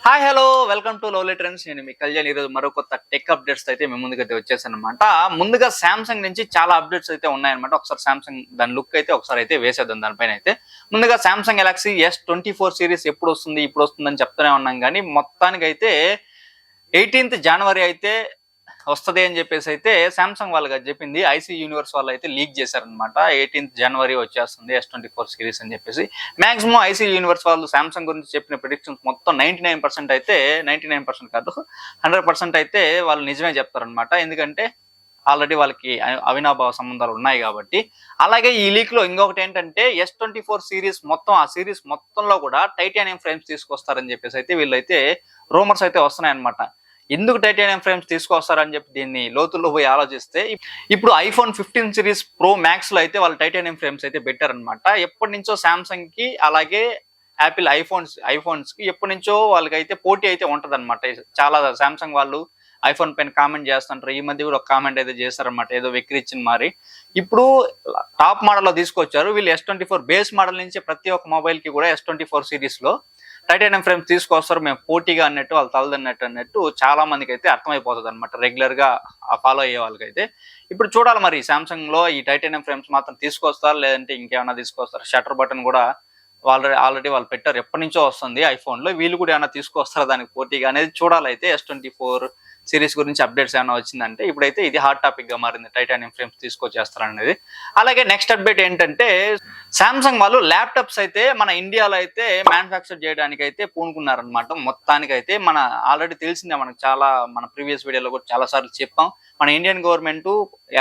Hi hello welcome to lovely trends. నేను మీ కళ్యాణ్. ఈరోజు మరో కొత్త టెక్ అప్డేట్స్ అయితే మేము ముందుకైతే వచ్చేసాను అనమాట. ముందుగా సామ్సంగ్ నుంచి చాలా అప్డేట్స్ అయితే ఉన్నాయన్నమాట. ఒకసారి సామ్సంగ్ దాని లుక్ అయితే ఒకసారి అయితే వేసేద్దాం దానిపైన అయితే. ముందుగా సామ్సంగ్ గెలాక్సీ S24 సిరీస్ ఎప్పుడు వస్తుంది ఇప్పుడు వస్తుందని చెప్తూనే ఉన్నాం, కానీ మొత్తానికైతే 18th జనవరి అయితే వస్తుంది అని చెప్పేసి అయితే సామ్సంగ్ వాళ్ళకి చెప్పింది. ఐసీ యూనివర్స్ వాళ్ళు అయితే లీక్ చేశారనమాట. 18th జనవరి వచ్చేస్తుంది S24 సిరీస్ అని చెప్పేసి. మాక్సిమం ఐసీ యూనివర్స్ వాళ్ళు సామ్సంగ్ గురించి చెప్పిన ప్రిడిక్షన్స్ మొత్తం 99% అయితే 99% కాదు 100% అయితే వాళ్ళు నిజమే చెప్తారనమాట. ఎందుకంటే ఆల్రెడీ వాళ్ళకి అవినాభావ సంబంధాలు ఉన్నాయి కాబట్టి. అలాగే ఈ లీక్ లో ఇంకొకటి ఏంటంటే S24 సిరీస్ మొత్తం, ఆ సిరీస్ మొత్తంలో కూడా టైటానియం ఫ్రేమ్స్ తీసుకొస్తారని చెప్పేసి అయితే వీళ్ళైతే రూమర్స్ అయితే వస్తున్నాయన్నమాట. ఎందుకు టైటానియం ఫ్రేమ్స్ తీసుకొస్తారని చెప్పి దీన్ని లోతుల్లో పోయి ఆలోచిస్తే, ఇప్పుడు ఐఫోన్ 15 సిరీస్ ప్రో మ్యాక్స్ లో అయితే వాళ్ళు టైటానియం ఫ్రేమ్స్ అయితే పెట్టారనమాట. ఎప్పటి నుంచో సామ్సంగ్ కి అలాగే యాపిల్ ఐఫోన్స్ కి ఎప్పటి నుంచో వాళ్ళకైతే పోటీ అయితే ఉంటదన్నమాట. చాలా సామ్సంగ్ వాళ్ళు ఐఫోన్ పైన కామెంట్ చేస్తుంటారు. ఈ మధ్య కూడా ఒక కామెంట్ అయితే చేస్తారనమాట, ఏదో వెక్కిరిచ్చిన మరి. ఇప్పుడు టాప్ మోడల్ లో తీసుకొచ్చారు వీళ్ళు. S24 బేస్ మోడల్ నుంచి ప్రతి ఒక్క మొబైల్ కి కూడా S24 సిరీస్ లో టైటానియం ఫ్రేమ్స్ తీసుకొస్తారు మేము పోటీగా అన్నట్టు, వాళ్ళు తలదన్నట్టు అన్నట్టు చాలా మందికి అయితే అర్థమైపోతుంది అనమాట, రెగ్యులర్ గా ఫాలో అయ్యే వాళ్ళకైతే. ఇప్పుడు చూడాలి మరి సామ్సంగ్ లో ఈ టైటానియం ఫ్రేమ్స్ మాత్రం తీసుకొస్తారు లేదంటే ఇంకేమైనా తీసుకొస్తారు. షట్టర్ బటన్ కూడా ఆల్రెడీ వాళ్ళు పెట్టారు, ఎప్పటి నుంచో వస్తుంది ఐఫోన్ లో. వీళ్ళు కూడా ఏమైనా తీసుకొస్తారా దానికి పోటీగా అనేది చూడాలి. అయితే S24 సిరీస్ గురించి అప్డేట్స్ ఏమైనా వచ్చిందంటే ఇప్పుడైతే ఇది హాట్ టాపిక్ గా మారింది, టైటానియం ఫ్రేమ్స్ తీసుకొచ్చేస్తారనేది. అలాగే నెక్స్ట్ అప్డేట్ ఏంటంటే సామ్సంగ్ వాళ్ళు ల్యాప్టాప్స్ అయితే మన ఇండియాలో అయితే మ్యానుఫ్యాక్చర్ చేయడానికి అయితే పూనుకున్నారనమాట. మొత్తానికైతే మన ఆల్రెడీ తెలిసిందే మనకు, చాలా మన ప్రీవియస్ వీడియోలో కూడా చాలా సార్లు చెప్పాం. మన ఇండియన్ గవర్నమెంట్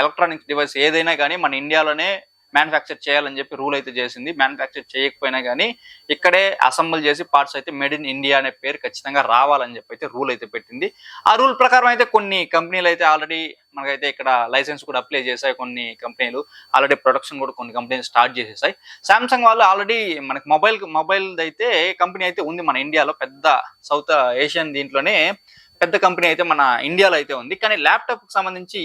ఎలక్ట్రానిక్స్ డివైస్ ఏదైనా కానీ మన ఇండియాలోనే మ్యానుఫ్యాక్చర్ చేయాలని చెప్పి రూల్ అయితే చేసింది. మ్యానుఫ్యాక్చర్ చేయకపోయినా కానీ ఇక్కడే అసెంబుల్ చేసి పార్ట్స్ అయితే మేడ్ ఇన్ ఇండియా అనే పేరు ఖచ్చితంగా రావాలని చెప్పి అయితే రూల్ అయితే పెట్టింది. ఆ రూల్ ప్రకారం అయితే కొన్ని కంపెనీలు అయితే ఆల్రెడీ మనకైతే ఇక్కడ లైసెన్స్ కూడా అప్లై చేశాయి. కొన్ని కంపెనీలు ఆల్రెడీ ప్రొడక్షన్ కూడా కొన్ని కంపెనీలు స్టార్ట్ చేసేసాయి. సామ్సంగ్ వాళ్ళు ఆల్రెడీ మనకి మొబైల్ అయితే కంపెనీ అయితే ఉంది మన ఇండియాలో, పెద్ద సౌత్ ఏషియన్ దీంట్లోనే పెద్ద కంపెనీ అయితే మన ఇండియాలో అయితే ఉంది. కానీ ల్యాప్టాప్ కి సంబంధించి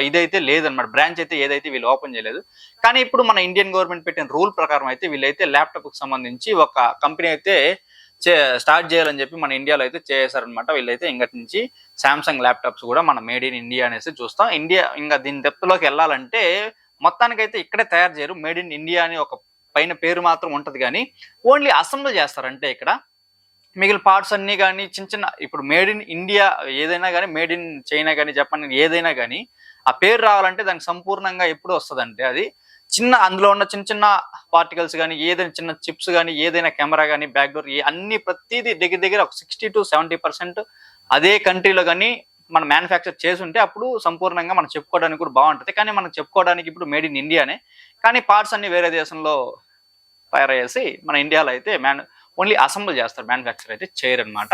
ఇదైతే లేదనమాట, బ్రాంచ్ అయితే ఏదైతే వీళ్ళు ఓపెన్ చేయలేదు. కానీ ఇప్పుడు మన ఇండియన్ గవర్నమెంట్ పెట్టిన రూల్ ప్రకారం అయితే వీళ్ళైతే ల్యాప్టాప్ కి సంబంధించి ఒక కంపెనీ అయితే స్టార్ట్ చేయాలని చెప్పి మన ఇండియాలో అయితే చేశారనమాట. వీళ్ళైతే ఇంకటి నుంచి సామ్సంగ్ ల్యాప్టాప్స్ కూడా మన మేడ్ ఇన్ ఇండియా అనేసి చూస్తాం. ఇండియా ఇంకా దీని డెప్త్లోకి వెళ్ళాలంటే మొత్తానికైతే ఇక్కడే తయారు చేయరు, మేడ్ ఇన్ ఇండియా అని ఒక పైన పేరు మాత్రం ఉంటది, కానీ ఓన్లీ అసెంబ్ల్ చేస్తారంటే ఇక్కడ మిగిలిన పార్ట్స్ అన్ని కానీ చిన్న చిన్న, ఇప్పుడు మేడ్ ఇన్ ఇండియా ఏదైనా కానీ, మేడ్ ఇన్ చైనా కానీ జపాన్ ఏదైనా కానీ ఆ పేరు రావాలంటే దానికి సంపూర్ణంగా ఎప్పుడు వస్తుందంటే అది చిన్న, అందులో ఉన్న చిన్న చిన్న పార్టికల్స్ కానీ, ఏదైనా చిన్న చిప్స్ కానీ, ఏదైనా కెమెరా కానీ, బ్యాక్ డోర్ అన్ని ప్రతిదీ దగ్గర దగ్గర ఒక 60 to 70% అదే కంట్రీలో కానీ మనం మ్యానుఫ్యాక్చర్ చేసి ఉంటే అప్పుడు సంపూర్ణంగా మనం చెప్పుకోవడానికి కూడా బాగుంటుంది. కానీ మనం చెప్పుకోవడానికి ఇప్పుడు మేడ్ ఇన్ ఇండియానే, కానీ పార్ట్స్ అన్ని వేరే దేశంలో తయారయ్యేసి మన ఇండియాలో అయితే ఓన్లీ అసెంబుల్ చేస్తారు, మ్యానుఫ్యాక్చర్ అయితే చేయరనమాట.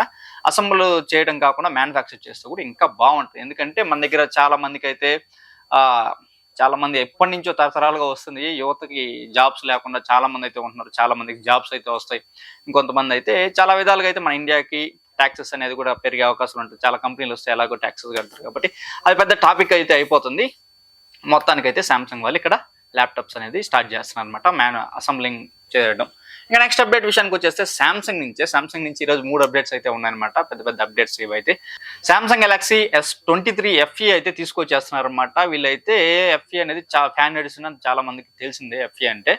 అసెంబుల్ చేయడం కాకుండా మ్యానుఫ్యాక్చర్ చేస్తే కూడా ఇంకా బాగుంటుంది. ఎందుకంటే మన దగ్గర చాలా మందికి అయితే చాలా మంది ఎప్పటి నుంచో తరతరాలుగా వస్తుంది, యువతకి జాబ్స్ లేకుండా చాలా మంది అయితే ఉంటున్నారు, చాలా మందికి జాబ్స్ అయితే వస్తాయి. ఇంకొంతమంది అయితే చాలా విధాలుగా అయితే మన ఇండియాకి ట్యాక్సెస్ అనేది కూడా పెరిగే అవకాశం ఉంటుంది. చాలా కంపెనీలు వస్తాయి, ఎలాగో ట్యాక్సెస్ కడతారు కాబట్టి అది పెద్ద టాపిక్ అయితే అయిపోతుంది. మొత్తానికైతే సామ్సంగ్ వాళ్ళు ఇక్కడ ల్యాప్టాప్స్ అనేది స్టార్ట్ చేస్తున్నారు అనమాట, అసెంబ్లింగ్ చేయడం. ఇంకా నెక్స్ట్ అప్డేట్ విషయానికి వచ్చేస్తే సామ్సంగ్ నుంచి ఈరోజు 3 అప్డేట్స్ అయితే ఉన్నాయన్నమాట, పెద్ద పెద్ద అప్డేట్స్ ఇవైతే. సామ్సంగ్ గెలాక్సీ S23 FE అయితే తీసుకొచ్చేస్తున్నారు అనమాట. వీళ్ళైతే FE అనేది చాలా ఫ్యాన్ ఎడిషన్ అని చాలా మందికి తెలిసిందే. FE అంటే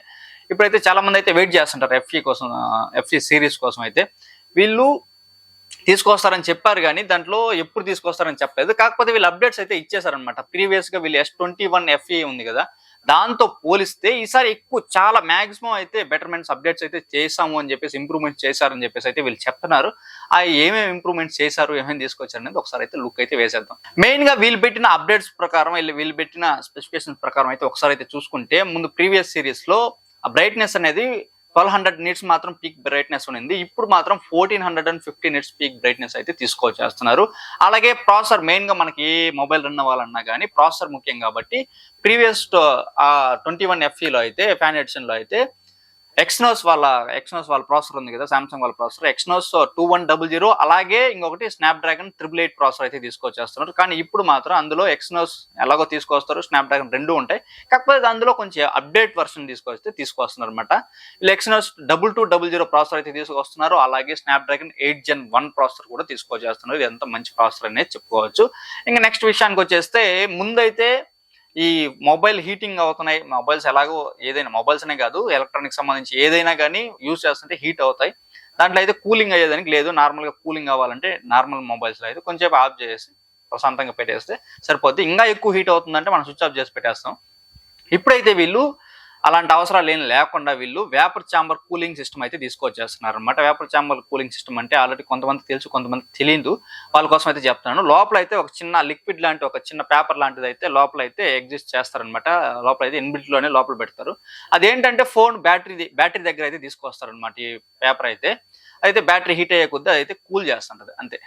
ఇప్పుడైతే చాలా మంది అయితే వెయిట్ చేస్తుంటారు FE కోసం, FE సిరీస్ కోసం. అయితే వీళ్ళు తీసుకొస్తారని చెప్పారు, కానీ దాంట్లో ఎప్పుడు తీసుకొస్తారని చెప్పలేదు. కాకపోతే వీళ్ళు అప్డేట్స్ అయితే ఇచ్చేసారనమాట. ప్రీవియస్ గా వీళ్ళు S21 FE ఉంది కదా, దాంతో పోలిస్తే ఈసారి ఎక్కువ చాలా మాక్సిమం అయితే బెటర్మెంట్స్ అప్డేట్స్ అయితే చేసాము అని చెప్పేసి, ఇంప్రూవ్మెంట్స్ చేశారని చెప్పేసి అయితే వీళ్ళు చెప్తున్నారు. ఆ ఏమేమి ఇంప్రూవ్మెంట్స్ చేశారు, ఏమేమి తీసుకొచ్చారు అనేది ఒకసారి అయితే లుక్ అయితే వేసేద్దాం. మెయిన్ గా వీళ్ళు పెట్టిన అప్డేట్స్ ప్రకారం, వీళ్ళు పెట్టిన స్పెసిఫికేషన్స్ ప్రకారం అయితే ఒకసారి అయితే చూసుకుంటే, ముందు ప్రీవియస్ సిరీస్ లో ఆ బ్రైట్నెస్ అనేది 1200 నిట్స్ మాత్రం పీక్ బ్రైట్నెస్ ఉంది. ఇప్పుడు మాత్రం 1450 నిట్స్ పీక్ బ్రైట్నెస్ అయితే తీసుకొచ్చేస్తున్నారు. అలాగే ప్రాసెసర్, మెయిన్ గా మనకి ఏ మొబైల్ రన్ అవ్వాలన్నా కానీ ప్రాసెసర్ ముఖ్యం కాబట్టి ప్రీవియస్ 21 FE లో అయితే, ఫ్యాన్ ఎడిషన్ లో అయితే ఎక్స్నోస్ వాళ్ళ ప్రాసెసర్ ఉంది కదా, సామ్సంగ్ వాళ్ళ ప్రాసెసర్ ఎక్స్నోస్ 2100, అలాగే ఇంకొకటి స్నాప్డ్రాగన్ 888 ప్రాసెసర్ అయితే తీసుకొచ్చేస్తున్నారు. కానీ ఇప్పుడు మాత్రం అందులో ఎక్స్నోస్ ఎలాగో తీసుకొస్తారు, స్నాప్డ్రాగన్ రెండు ఉంటాయి, కాకపోతే అందులో కొంచెం అప్డేట్ వర్షన్ తీసుకొస్తున్నారు అనమాట. వీళ్ళు ఎక్స్నోస్ 2200 ప్రాసెసర్ అయితే తీసుకొస్తున్నారు, అలాగే స్నాప్డ్రాగన్ 8 Gen 1 ప్రాసెసర్ కూడా తీసుకొచ్చేస్తున్నారు. ఇది ఎంత మంచి ప్రాసెసర్ అనేది చెప్పుకోవచ్చు. ఇంకా నెక్స్ట్ విషయానికి వచ్చేస్తే, ముందైతే ఈ మొబైల్ హీటింగ్ అవుతున్నాయి, మొబైల్స్ ఎలాగో ఏదైనా మొబైల్స్ అనే కాదు, ఎలక్ట్రానిక్ సంబంధించి ఏదైనా కానీ యూజ్ చేస్తుంటే హీట్ అవుతాయి. దాంట్లో అయితే కూలింగ్ అయ్యేదానికి లేదు. నార్మల్గా కూలింగ్ అవ్వాలంటే నార్మల్ మొబైల్స్లో అయితే కొంచెం ఆఫ్ చేసి ప్రశాంతంగా పెట్టేస్తే సరిపోద్ది. ఇంకా ఎక్కువ హీట్ అవుతుందంటే మనం స్విచ్ ఆఫ్ చేసి పెట్టేస్తాం. ఇప్పుడైతే వీళ్ళు అలాంటి అవసరాలు ఏం లేకుండా వీళ్ళు వేపర్ ఛాంబర్ కూలింగ్ సిస్టమ్ అయితే తీసుకొచ్చేస్తున్నారు అనమాట. వేపర్ ఛాంబర్ కూలింగ్ సిస్టమ్ అంటే ఆల్రెడీ కొంతమంది తెలుసు, కొంతమంది తెలియదు, వాళ్ళ కోసం అయితే చెప్తాను. లోపల అయితే ఒక చిన్న లిక్విడ్ లాంటి, ఒక చిన్న పేపర్ లాంటిది అయితే లోపల అయితే ఎగ్జిస్ట్ చేస్తారనమాట. లోపల అయితే ఇన్బిల్ట్ లోనే లోపల పెడతారు. అదేంటంటే ఫోన్ బ్యాటరీ దగ్గర అయితే తీసుకొస్తారనమాట. ఈ పేపర్ అయితే బ్యాటరీ హీట్ అయ్యే కొద్దీ అయితే కూల్ చేస్తుంటది, అంతే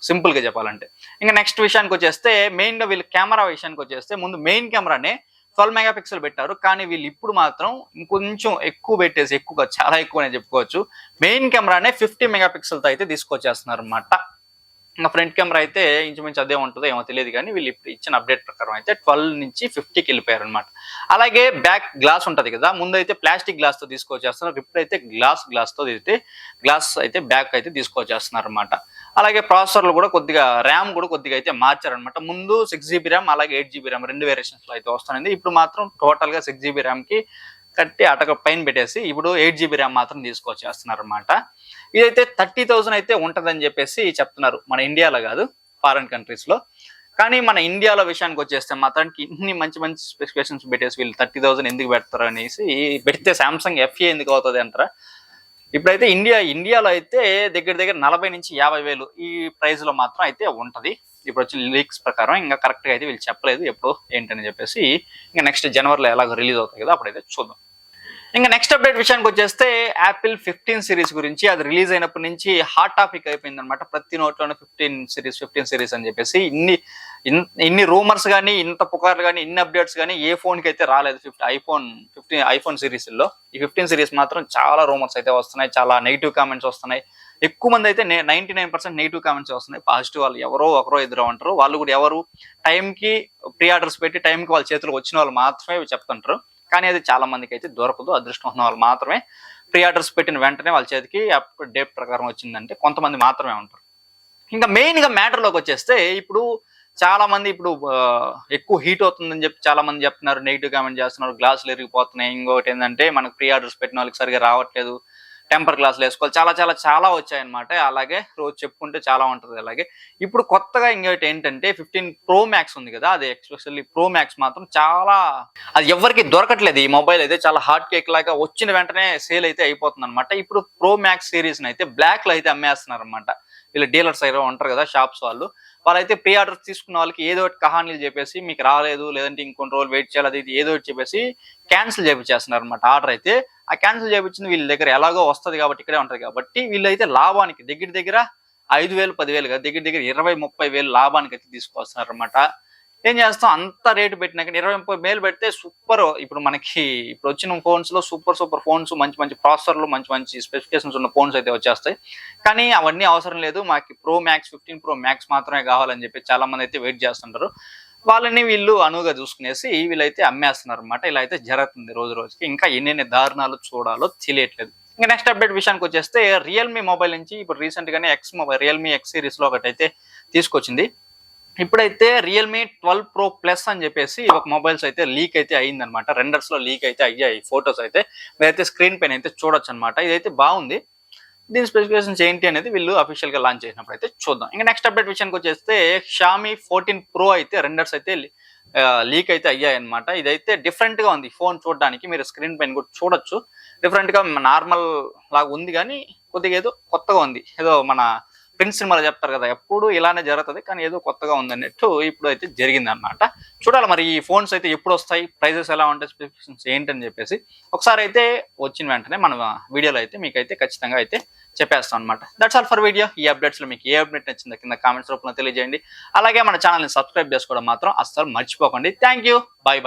సింపుల్ గా చెప్పాలంటే. ఇంకా నెక్స్ట్ విషయానికి వచ్చేస్తే, మెయిన్ గా వీళ్ళ కెమెరా విషయానికి వచ్చేస్తే, ముందు మెయిన్ కెమెరానే 12 మెగాపిక్సెల్ పెట్టారు, కానీ వీళ్ళు ఇప్పుడు మాత్రం ఇంకొంచెం ఎక్కువ పెట్టేసి, ఎక్కువగా చాలా ఎక్కువ అని చెప్పుకోవచ్చు, మెయిన్ కెమెరానే 50 మెగాపిక్సెల్తో అయితే తీసుకొచ్చేస్తున్నారు అనమాట. ఇంకా ఫ్రంట్ కెమెరా అయితే ఇంచుమించు అదే ఉంటుందో ఏమో తెలియదు, కానీ వీళ్ళు ఇప్పుడు ఇచ్చిన అప్డేట్ ప్రకారం అయితే 12 నుంచి 50కి వెళ్ళిపోయారు అనమాట. అలాగే బ్యాక్ గ్లాస్ ఉంటుంది కదా, ముందైతే ప్లాస్టిక్ గ్లాస్ తో తీసుకొచ్చేస్తున్నారు, ఇప్పుడైతే గ్లాస్ అయితే బ్యాక్ అయితే తీసుకొచ్చేస్తున్నారు అనమాట. అలాగే ప్రాసెసర్లు కూడా కొద్దిగా, ర్యామ్ కూడా కొద్దిగా అయితే మార్చారనమాట. ముందు 6GB ర్యామ్ అలాగే 8GB ర్యామ్ రెండు వేరియేషన్స్ లో అయితే వస్తుంది. ఇప్పుడు మాత్రం టోటల్ గా 6GB ర్యామ్ కి కట్టి అటక పైన పెట్టేసి ఇప్పుడు 8GB ర్యామ్ మాత్రం తీసుకొచ్చేస్తున్నారు అనమాట. ఇదైతే 30,000 అయితే ఉంటదని చెప్పేసి చెప్తున్నారు, మన ఇండియాలో కాదు, ఫారెన్ కంట్రీస్ లో. కానీ మన ఇండియాలో విషయానికి వచ్చేస్తే మాత్రానికి ఇన్ని మంచి మంచి స్పెసిఫికేషన్స్ పెట్టేసి వీళ్ళు 30,000 ఎందుకు పెడతారు అనేసి, పెడితే సామ్సంగ్ FE ఎందుకు అవుతుంది అంటారా. ఇప్పుడైతే ఇండియాలో అయితే దగ్గర 40 నుంచి 50,000 ఈ ప్రైస్ లో మాత్రం అయితే ఉంటది. ఇప్పుడు వచ్చిన లీక్స్ ప్రకారం, ఇంకా కరెక్ట్ గా అయితే వీళ్ళు చెప్పలేదు ఎప్పుడు ఏంటని చెప్పేసి. ఇంకా నెక్స్ట్ జనవరిలో ఎలాగో రిలీజ్ అవుతాయి కదా, అప్పుడైతే చూద్దాం. ఇంకా నెక్స్ట్ అప్డేట్ విషయానికి వచ్చేస్తే, యాపిల్ 15 సిరీస్ గురించి. అది రిలీజ్ అయినప్పటి నుంచి హాట్ టాపిక్ అయిపోయింది అనమాట. ప్రతి నోట్లోనే 15 సిరీస్ అని చెప్పేసి ఇన్ని రూమర్స్ కానీ, ఇంత పుకార్లు కానీ, ఇన్ని అప్డేట్స్ కానీ ఏ ఫోన్ కి అయితే రాలేదు. ఐఫోన్ సిరీస్ లో ఈ 15 సిరీస్ మాత్రం చాలా రూమర్స్ అయితే వస్తున్నాయి, చాలా నెగిటివ్ కామెంట్స్ వస్తున్నాయి. ఎక్కువ మంది అయితే 99% నెగిటివ్ కామెంట్స్ వస్తున్నాయి. పాజిటివ్ వాళ్ళు ఎవరో ఒకరో ఎదురు ఉంటారు, వాళ్ళు కూడా ఎవరు టైంకి ప్రీ ఆర్డర్స్ పెట్టి టైంకి వాళ్ళ చేతిలో వచ్చిన వాళ్ళు మాత్రమే చెప్తుంటారు. కానీ అది చాలా మందికి అయితే దొరకదు. అదృష్టం ఉన్న వాళ్ళు మాత్రమే, ప్రీ ఆర్డర్స్ పెట్టిన వెంటనే వాళ్ళ చేతికి డేట్ ప్రకారం వచ్చిందంటే కొంతమంది మాత్రమే ఉంటారు. ఇంకా మెయిన్ గా మ్యాటర్లోకి వచ్చేస్తే, ఇప్పుడు చాలా మంది ఎక్కువ హీట్ అవుతుందని చెప్పి చాలా మంది చెప్తున్నారు, నెగిటివ్ కామెంట్ చేస్తున్నారు, గ్లాసులు ఎరిగిపోతున్నాయి. ఇంకొకటి ఏంటంటే, మనకు ప్రీ ఆర్డర్స్ పెట్టిన వాళ్ళకి సరిగా రావట్లేదు, టెంపర్ గ్లాసులు వేసుకోవాలి, చాలా వచ్చాయన్నమాట. అలాగే రోజు చెప్పుకుంటే చాలా ఉంటుంది. అలాగే ఇప్పుడు కొత్తగా ఇంకోటి ఏంటంటే, 15 Pro Max ఉంది కదా, అది ఎస్పెషల్లీ Pro Max మాత్రం అది ఎవరికి దొరకట్లేదు. ఈ మొబైల్ అయితే చాలా హాట్ కేక్ లాగా వచ్చిన వెంటనే సేల్ అయితే అయిపోతుంది అనమాట. ఇప్పుడు Pro Max సిరీస్ అయితే బ్లాక్ లో అయితే అమ్మేస్తున్నారు అనమాట. వీళ్ళు డీలర్స్ అయితే ఉంటారు కదా, షాప్స్ వాళ్ళైతే ప్రీ ఆర్డర్స్ తీసుకున్న వాళ్ళకి ఏదో ఒకటి కహానీలు చెప్పేసి, మీకు రాలేదు, లేదంటే ఇంకొన్ని రోజులు వెయిట్ చేయాలి, అది ఏదో ఒకటి చెప్పేసి క్యాన్సిల్ చేయించేస్తున్నారు అనమాట. ఆర్డర్ అయితే ఆ క్యాన్సిల్ చేయించింది వీళ్ళ దగ్గర ఎలాగో వస్తుంది కాబట్టి, ఇక్కడే ఉంటుంది కాబట్టి, వీళ్ళైతే లాభానికి దగ్గర 5,000 10,000 కదా, దగ్గర 20-30,000 లాభానికి అయితే తీసుకొస్తున్నారు అనమాట. ఏం చేస్తాం, అంత రేటు పెట్టినాక 20-30,000 పెడితే సూపర్. ఇప్పుడు మనకి ఇప్పుడు వచ్చిన ఫోన్స్ లో సూపర్ ఫోన్స్, మంచి ప్రాసెసర్లు, మంచి స్పెసిఫికేషన్స్ ఉన్న ఫోన్స్ అయితే వచ్చేస్తాయి. కానీ అవన్నీ అవసరం లేదు, మాకు 15 Pro Max మాత్రమే కావాలని చెప్పి చాలా మంది అయితే వెయిట్ చేస్తుంటారు. వాళ్ళని వీళ్ళు అనువుగా చూసుకునేసి వీళ్ళైతే అమ్మేస్తున్నారు అనమాట. ఇలా అయితే జరుగుతుంది రోజుకి. ఇంకా ఎన్ని దారుణాలు చూడాలో తెలియట్లేదు. ఇంకా నెక్స్ట్ అప్డేట్ విషయానికి వచ్చేస్తే, రియల్మీ మొబైల్ నుంచి ఇప్పుడు రీసెంట్ గానే రియల్మీ X సిరీస్ లో ఒకటైతే తీసుకొచ్చింది. ఇప్పుడైతే రియల్మీ 12 Pro Plus అని చెప్పేసి ఒక మొబైల్స్ అయితే లీక్ అయితే అయ్యిందనమాట. రెండర్స్ లో లీక్ అయితే అయ్యాయి ఫొటోస్ అయితే, మీరైతే స్క్రీన్ పైన అయితే చూడొచ్చు అనమాట. ఇదైతే బాగుంది. దీని స్పెసిఫికేషన్స్ ఏంటి అనేది వీళ్ళు అఫీషియల్ గా లాంచ్ చేసినప్పుడు అయితే చూద్దాం. ఇంకా నెక్స్ట్ అప్డేట్ విషయానికి వచ్చేస్తే, Xiaomi 14 Pro అయితే రెండర్స్ అయితే లీక్ అయితే అయ్యాయి అనమాట. ఇదైతే డిఫరెంట్ గా ఉంది ఫోన్ చూడడానికి, మీరు స్క్రీన్ పైన కూడా చూడొచ్చు. డిఫరెంట్ గా నార్మల్ లాగా ఉంది, కానీ కొద్దిగా ఏదో కొత్తగా ఉంది. ఏదో మన ప్రిన్స్ సినిమాలో చెప్తారు కదా, ఎప్పుడు ఇలానే జరుగుతుంది, కానీ ఏదో కొత్తగా ఉంది అన్నట్టు ఇప్పుడు అయితే జరిగింది అనమాట. చూడాలి మరి ఈ ఫోన్స్ అయితే ఎప్పుడు వస్తాయి, ప్రైజెస్ ఎలా ఉంటాయి, స్పెసిఫికేషన్స్ ఏంటని చెప్పేసి ఒకసారి అయితే వచ్చిన వెంటనే మన వీడియోలో అయితే మీకైతే ఖచ్చితంగా అయితే చెప్పేస్తాం అనమాట. That's all for video. ఈ అప్డేట్స్ లో మీకు ఏ అప్డేట్ నచ్చిందో కింద కామెంట్స్ రూపంలో తెలియజేయండి. అలాగే మన ఛానల్ని సబ్స్క్రైబ్ చేసుకోవడం మాత్రం అస్సలు మర్చిపోకండి. Thank you, by.